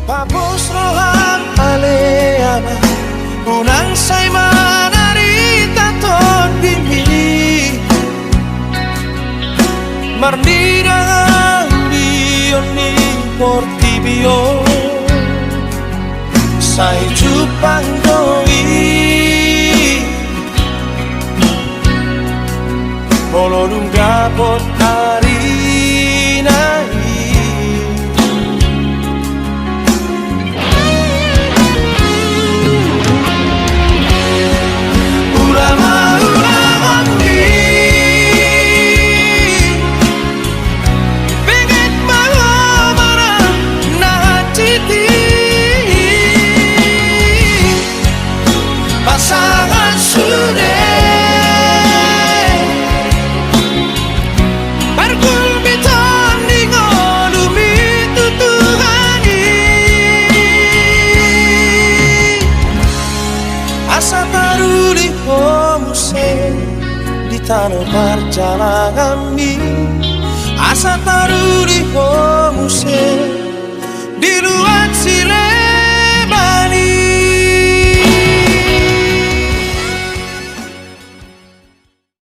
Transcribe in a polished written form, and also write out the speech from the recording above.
Papos roham aleama unang say manarita ton bimi marnida ni portibio say chupang doi bolonum gapot harina pasangan sudah barkul bitan dengan umi tutuhani asa taruli homuse di tanah perjalanan asa taruli homuse